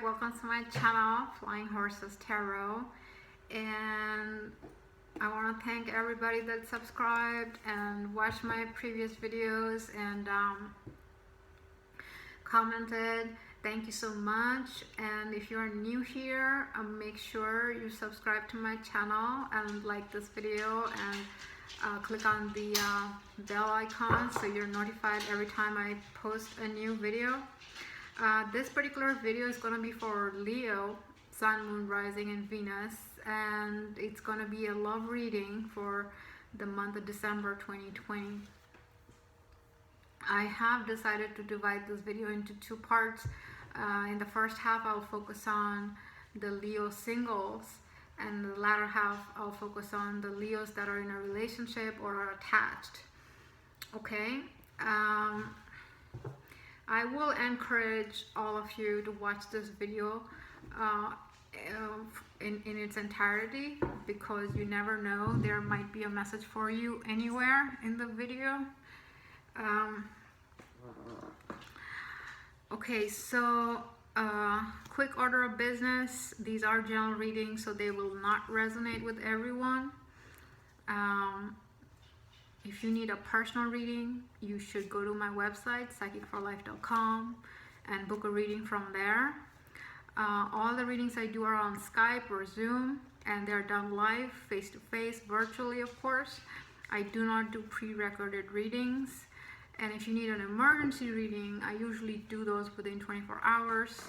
welcome to my channel, Flying Horses Tarot, and I want to thank everybody that subscribed and watched my previous videos and commented. Thank you so much. And if you're new here, make sure you subscribe to my channel and like this video and click on the bell icon so you're notified every time I post a new video. This particular video is going to be for Leo, Sun, Moon, Rising, and Venus, and it's going to be a love reading for the month of December 2020. I have decided to divide this video into two parts. In the first half, I'll focus on the Leo singles, and the latter half, I'll focus on the Leos that are in a relationship or are attached. Okay? I will encourage all of you to watch this video in its entirety, because you never know, there might be a message for you anywhere in the video. Okay, so quick order of business. These are general readings, so they will not resonate with everyone. If you need a personal reading, you should go to my website, psychicforlife.com, and book a reading from there. All the readings I do are on Skype or Zoom, and they're done live, face-to-face, virtually, of course. I do not do pre-recorded readings. And if you need an emergency reading, I usually do those within 24 hours,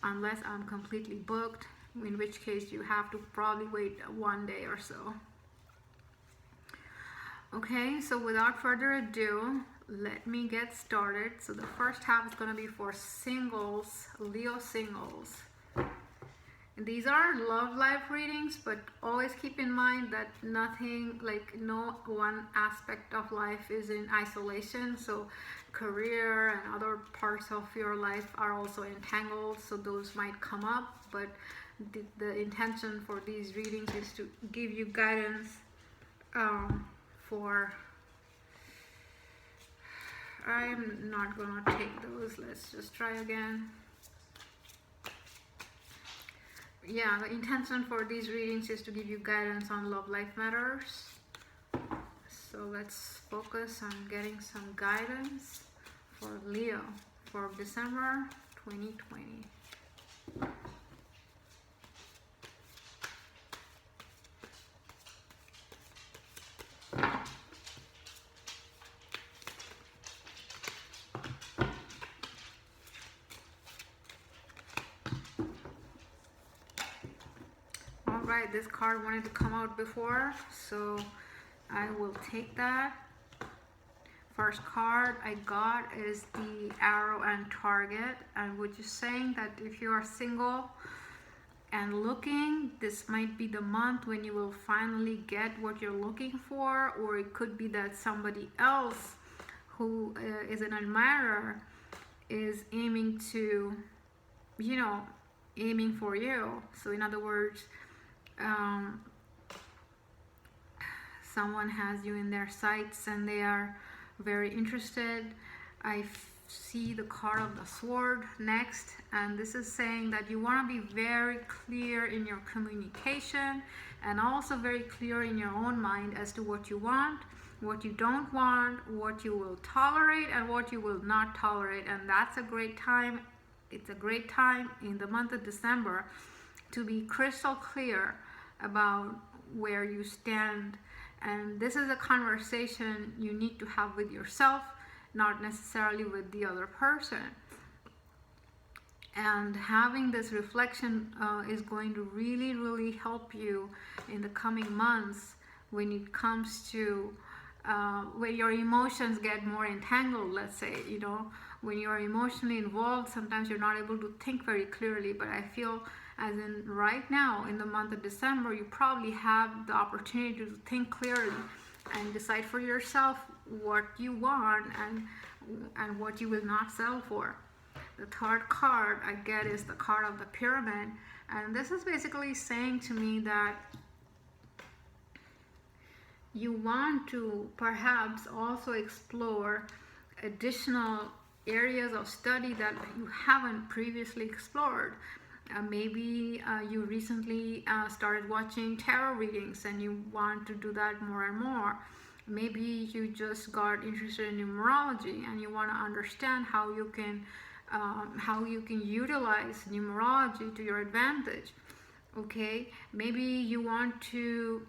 unless I'm completely booked, in which case you have to probably wait 1 day or so. Okay, so without further ado, let me get started. So the first half is going to be for singles, Leo singles. And these are love life readings, but always keep in mind that nothing, like no one aspect of life is in isolation. So career and other parts of your life are also entangled, so those might come up. But the intention for these readings is to give you guidance I'm not gonna take those. Let's just try again. Yeah, the intention for these readings is to give you guidance on love life matters. So let's focus on getting some guidance for Leo for December 2020. Alright, this card wanted to come out before, so I will take that. First card I got is the arrow and target, and which is saying that if you are single and looking, this might be the month when you will finally get what you're looking for, or it could be that somebody else who is an admirer is aiming to, aiming for you. So in other words, someone has you in their sights and they are very interested. I see the card of the sword next, and this is saying that you want to be very clear in your communication and also very clear in your own mind as to what you want, what you don't want, what you will tolerate and what you will not tolerate. And that's a great time. It's a great time in the month of December to be crystal clear about where you stand. And this is a conversation you need to have with yourself, not necessarily with the other person. And having this reflection is going to really, really help you in the coming months when it comes to when your emotions get more entangled. Let's say, when you're emotionally involved, sometimes you're not able to think very clearly. But I feel as in right now in the month of December, you probably have the opportunity to think clearly and decide for yourself what you want and what you will not sell for. The third card I get is the card of the pyramid, and this is basically saying to me that you want to perhaps also explore additional areas of study that you haven't previously explored. Maybe you recently started watching tarot readings and you want to do that more and more. Maybe you just got interested in numerology and you want to understand how you can utilize numerology to your advantage. Okay, maybe you want to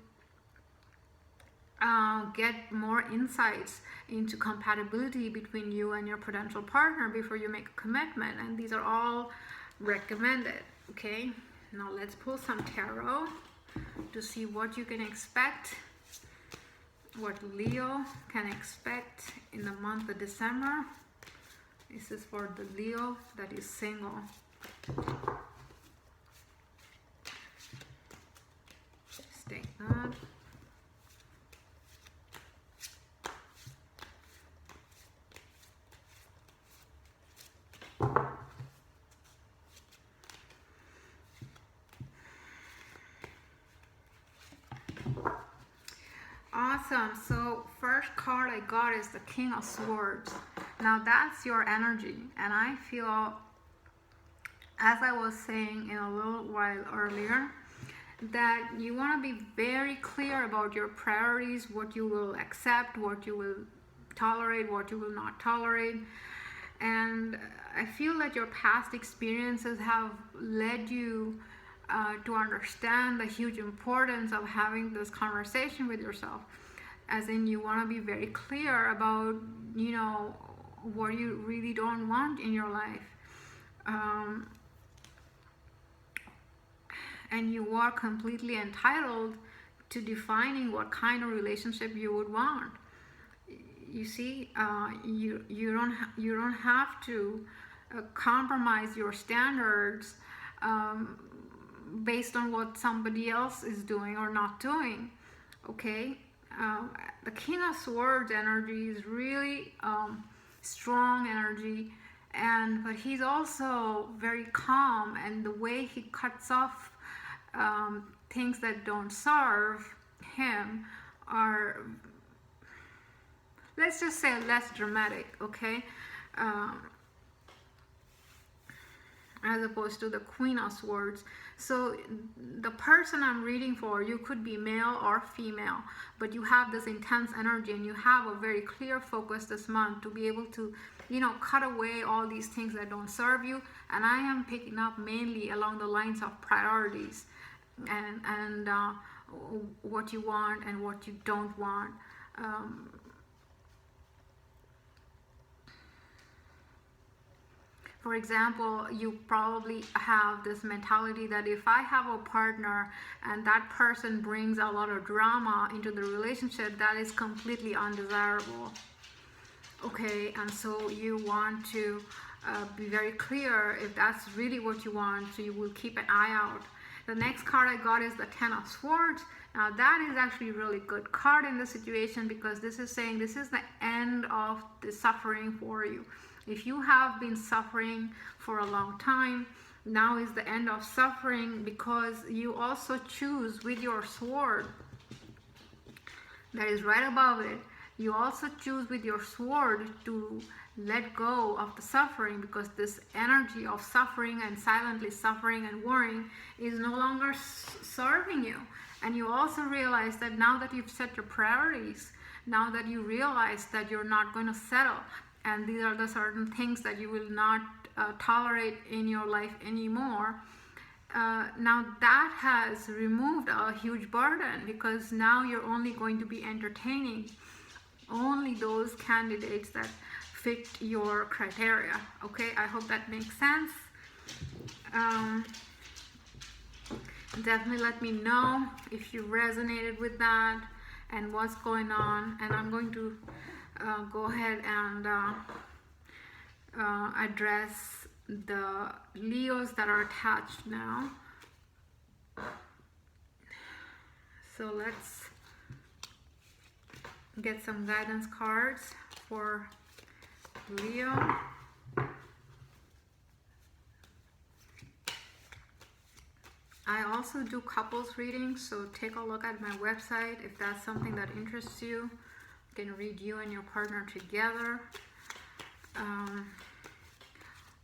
get more insights into compatibility between you and your potential partner before you make a commitment, and these are all recommended. Okay, now let's pull some tarot to see what you can expect, what Leo can expect in the month of December. This is for the Leo that is single. Just take that. Awesome. So first card I got is the King of Swords. Now that's your energy, and I feel, as I was saying in a little while earlier, that you want to be very clear about your priorities, what you will accept, what you will tolerate, what you will not tolerate. And I feel that your past experiences have led you to understand the huge importance of having this conversation with yourself. As in, you want to be very clear about, you know, what you really don't want in your life. And you are completely entitled to defining what kind of relationship you would want. You see, you don't have to compromise your standards based on what somebody else is doing or not doing. Okay, the King of Swords energy is really strong energy, but he's also very calm, and the way he cuts off things that don't serve him are, let's just say, less dramatic. Okay, as opposed to the Queen of Swords. So the person I'm reading for, you could be male or female, but you have this intense energy and you have a very clear focus this month to be able to, you know, cut away all these things that don't serve you. And I am picking up mainly along the lines of priorities and what you want and what you don't want. For example, you probably have this mentality that if I have a partner and that person brings a lot of drama into the relationship, that is completely undesirable. Okay, and so you want to be very clear if that's really what you want, so you will keep an eye out. The next card I got is the Ten of Swords. Now that is actually a really good card in this situation, because this is saying this is the end of the suffering for you. If you have been suffering for a long time, now is the end of suffering, because you also choose with your sword that is right above it. You also choose with your sword to let go of the suffering, because this energy of suffering and silently suffering and worrying is no longer serving you. And you also realize that now that you've set your priorities, now that you realize that you're not going to settle, and these are the certain things that you will not tolerate in your life anymore, now that has removed a huge burden, because now you're only going to be entertaining only those candidates that fit your criteria. Okay, I hope that makes sense. Definitely let me know if you resonated with that and what's going on, and I'm going to go ahead and address the Leos that are attached now. So let's get some guidance cards for Leo. I also do couples readings, so take a look at my website if that's something that interests you. You can read you and your partner together. Um,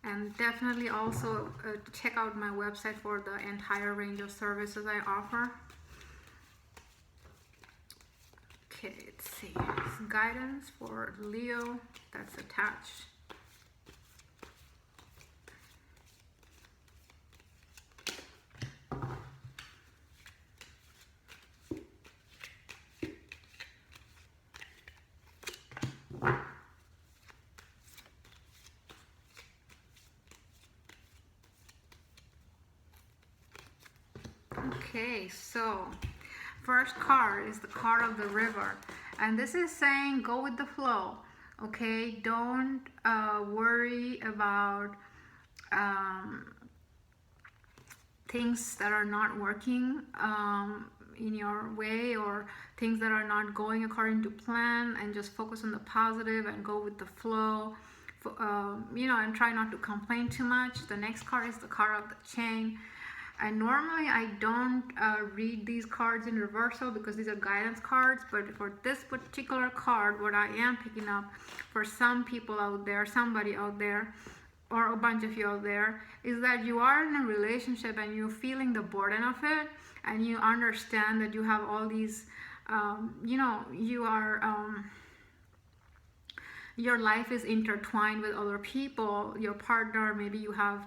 and definitely also check out my website for the entire range of services I offer. Okay, let's see. It's guidance for Leo that's attached. Okay, so first card is the card of the river, and this is saying go with the flow. Okay, don't worry about things that are not working in your way, or things that are not going according to plan, and just focus on the positive and go with the flow. You know, and try not to complain too much. The next card is the card of the chain. And normally I don't read these cards in reversal because these are guidance cards, but for this particular card, what I am picking up for some people out there, somebody out there, or a bunch of you out there, is that you are in a relationship and you're feeling the burden of it, and you understand that you have all these, you know, you are, your life is intertwined with other people, your partner, maybe you have,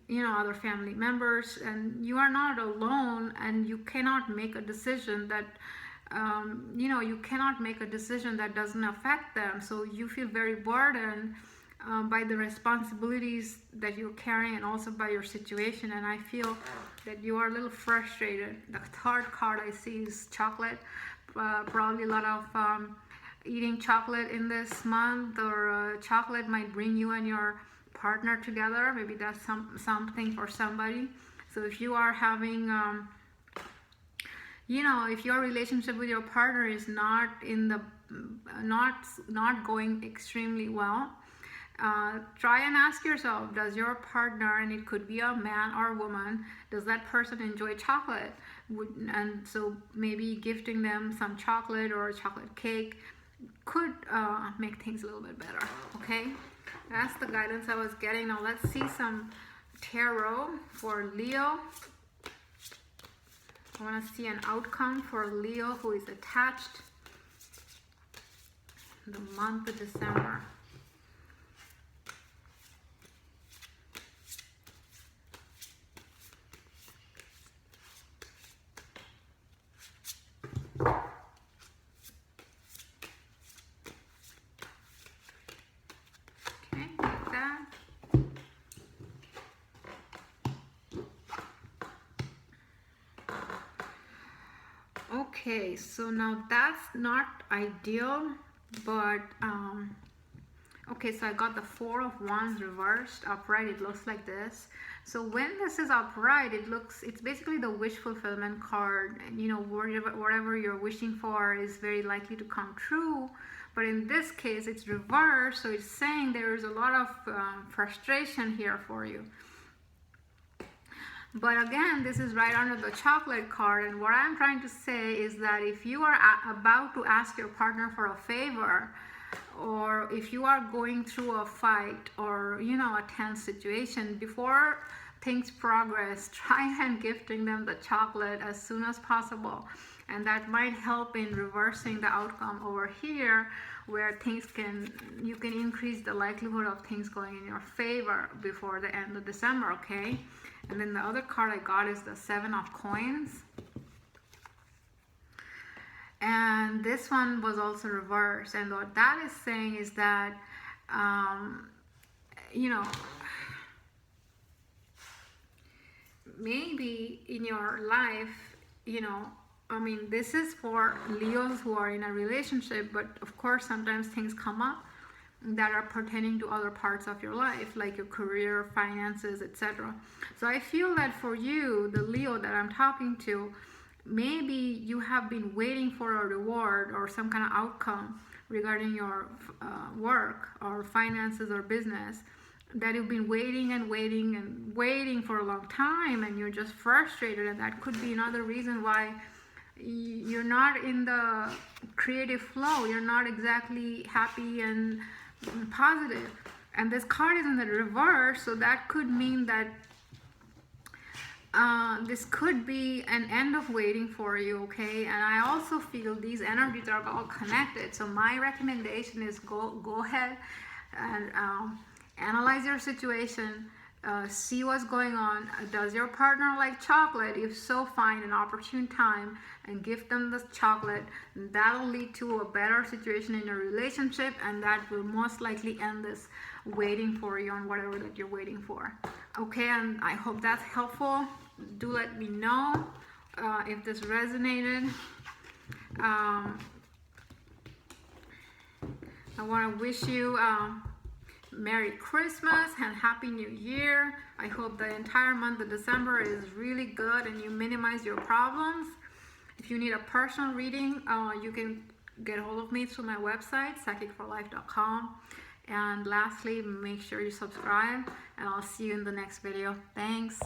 you know, other family members, and you are not alone, and you cannot make a decision that, you know, you cannot make a decision that doesn't affect them. So you feel very burdened by the responsibilities that you're carrying, and also by your situation. And I feel that you are a little frustrated. The third card I see is chocolate. Probably a lot of eating chocolate in this month, or chocolate might bring you and your partner together. Maybe that's something for somebody. So if you are having you know, if your relationship with your partner is not in the not going extremely well, try and ask yourself, does your partner, and it could be a man or a woman, does that person enjoy chocolate? And so maybe gifting them some chocolate or a chocolate cake could make things a little bit better. Okay, that's the guidance I was getting. Now let's see some tarot for Leo. I want to see an outcome for Leo who is attached in the month of December. Okay, like that. Okay, so now that's not ideal, but okay, so I got the Four of Wands reversed. Upright, it looks like this. So when this is upright, it's basically the wish fulfillment card, and you know, whatever you're wishing for is very likely to come true. But in this case, it's reversed, so it's saying there's a lot of frustration here for you. But again, this is right under the chocolate card, and what I'm trying to say is that if you are about to ask your partner for a favor, or if you are going through a fight, or you know, a tense situation, before things progress, try and gifting them the chocolate as soon as possible, and that might help in reversing the outcome over here, where you can increase the likelihood of things going in your favor before the end of December. Okay, and then the other card I got is the Seven of Coins. And this one was also reversed. And what that is saying is that, you know, maybe in your life, you know, I mean, this is for Leos who are in a relationship, but of course, sometimes things come up that are pertaining to other parts of your life, like your career, finances, etc. So I feel that for you, the Leo that I'm talking to, maybe you have been waiting for a reward or some kind of outcome regarding your work or finances or business, that you've been waiting and waiting and waiting for a long time, and you're just frustrated. And that could be another reason why you're not in the creative flow. You're not exactly happy and positive. And this card is in the reverse, so that could mean that this could be an end of waiting for you, okay? And I also feel these energies are all connected. So my recommendation is go ahead and analyze your situation. See what's going on. Does your partner like chocolate? If so, find an opportune time and give them the chocolate. That'll lead to a better situation in your relationship, and that will most likely end this waiting for you on whatever that you're waiting for. Okay, and I hope that's helpful. Do let me know if this resonated. I want to wish you Merry Christmas and Happy New Year. I hope the entire month of December is really good and you minimize your problems. If you need a personal reading, you can get a hold of me through my website, psychicforlife.com. And lastly, make sure you subscribe, and I'll see you in the next video. Thanks.